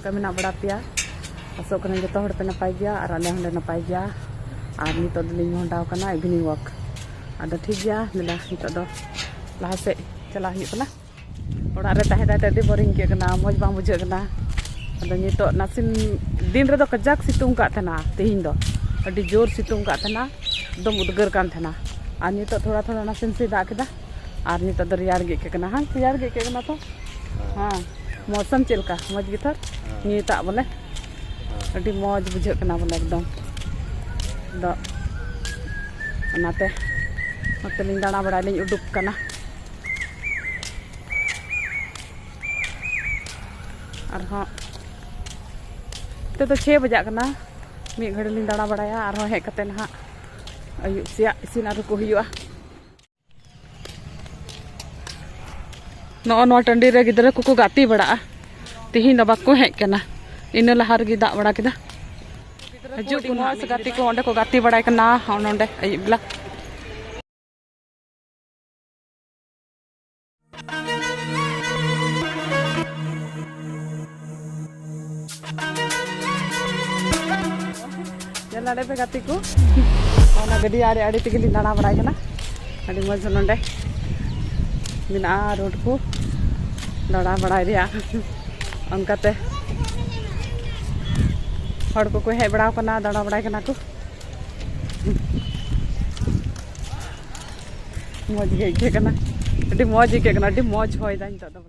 ᱪᱮᱫ ᱢᱮᱱᱟᱜ ᱵᱟᱲᱟ ᱯᱮᱭᱟ ᱟᱥᱚᱜ ᱠᱟᱱᱟ ᱡᱚᱛᱚ ᱦᱚᱲ ᱯᱮ ᱱᱟᱯᱟᱭ ᱜᱮᱭᱟ ᱟᱨ ᱟᱞᱮ ᱦᱚᱸᱞᱮ ᱱᱟᱯᱟᱭ ᱜᱮᱭᱟ ᱟᱨ ᱱᱤᱛᱚᱜ ᱫᱚᱞᱤᱧ ᱢᱚᱦᱰᱟᱣ ᱠᱟᱱᱟ ᱤভিনিᱝ ᱣᱟᱠ ᱟᱫᱚ ᱴᱷᱤक ᱜᱮᱭᱟ ᱫᱮᱞᱟ ᱱᱤᱛᱚᱜ ᱫᱚ ᱞᱟᱦᱟ ᱥᱮᱫ ᱪᱟᱞᱟᱜ ᱦᱩᱭᱩᱜ ᱠᱟᱱᱟ ᱚᱲᱟᱜ ᱨᱮ ᱛᱟᱦᱮᱸ ᱛᱟᱦᱮᱸ ᱟᱹᱰᱤ ᱵᱳᱨᱤᱝ ᱟᱹᱭᱠᱟᱹᱜ ᱠᱟᱱᱟ ᱢᱚᱡᱽ ᱵᱟᱝ ᱵᱩᱡᱷᱟᱹᱜ ᱠᱟᱱᱟ ᱟᱫᱚ ᱱᱤᱛᱚᱜ ᱱᱟᱥᱮ दिन ᱨᱮᱫᱚ ᱠᱟᱡᱟᱠ ᱥᱤᱛᱩᱝ ᱠᱟᱜ ᱛᱟᱦᱮᱱᱟ ᱛᱮᱦᱮᱧ ᱫᱚ ᱟᱹᱰᱤ ᱡᱳᱨ ᱥᱤᱛᱩᱝ ᱠᱟᱜ ᱛᱟᱦᱮᱱᱟ एकदम उद्गार कान थाना और नितो थोड़ा थोड़ा नासे नासे दाग केदा और नितो दो रियार गे के कना हां रियार गे के कना तो हां मौसम चलका मौज गे थर निता बोले अडी मौज बुझे कना बोले एकदम दो नाते मते लिंग दाना बड़ा लिंग उडुक कना और हां तो 6 बजा कना मी घड़ी लिंग दाना बड़ाया और हे कते ना ayu siap isin aru ko huyua no tandi re gidra ko gati bada tihin da bakko hek kana ina lahar gi da bada kida haju ko na gati ko onde ko gati bada kana onde ayu bla jala de pe gati ko ona gadi are are tigili nana badai kana adi moj nonde mina road ko dada badai ria onkate hor ko he bada kana dada badai kana ko moj ge ke kana adi moj hoy da nito do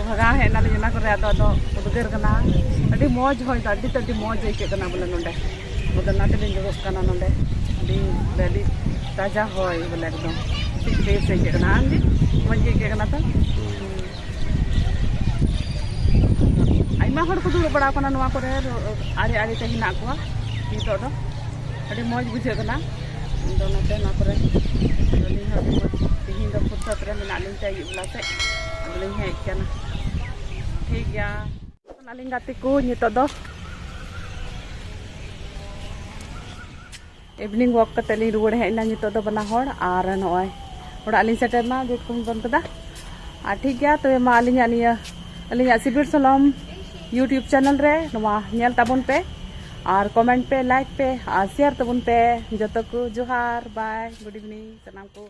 भगा है ना लेना करे दो उदगर कना अडी मौज होय दा अडी मौज के कना बोले नोंडे बोले ना ते जुड़क कना नोंडे अडी ताजा होय बोले एकदम ठीक बेस के कना आंदी मौज के कना तो आइमा हर को दुड़ बड़ा कना नवा करे आरे आरे ते हिना को नितो दो अडी मौज बुझे कना दो नाते ना करे अडी हर तिहिन दो फुर्सत रे मेना लिन चाहि बोला से अदलिन हे कना ठीक गया नालिंग गाती को नितो दो इवनिंग वॉक करते लिंग रुवाड़ हेना नितो दो बना होड़ आर नॉय ओड़ा लिंग सेटर मा गेट को बंद कदा आ ठीक गया तो मा अलिया सिबिर सलाम यूट्यूब चैनल रे नवा नेल ताबन पे और कमेंट पे लाइक पे और शेयर ताबन पे जतो को जोहार बाय गुड इवनिंग सलाम को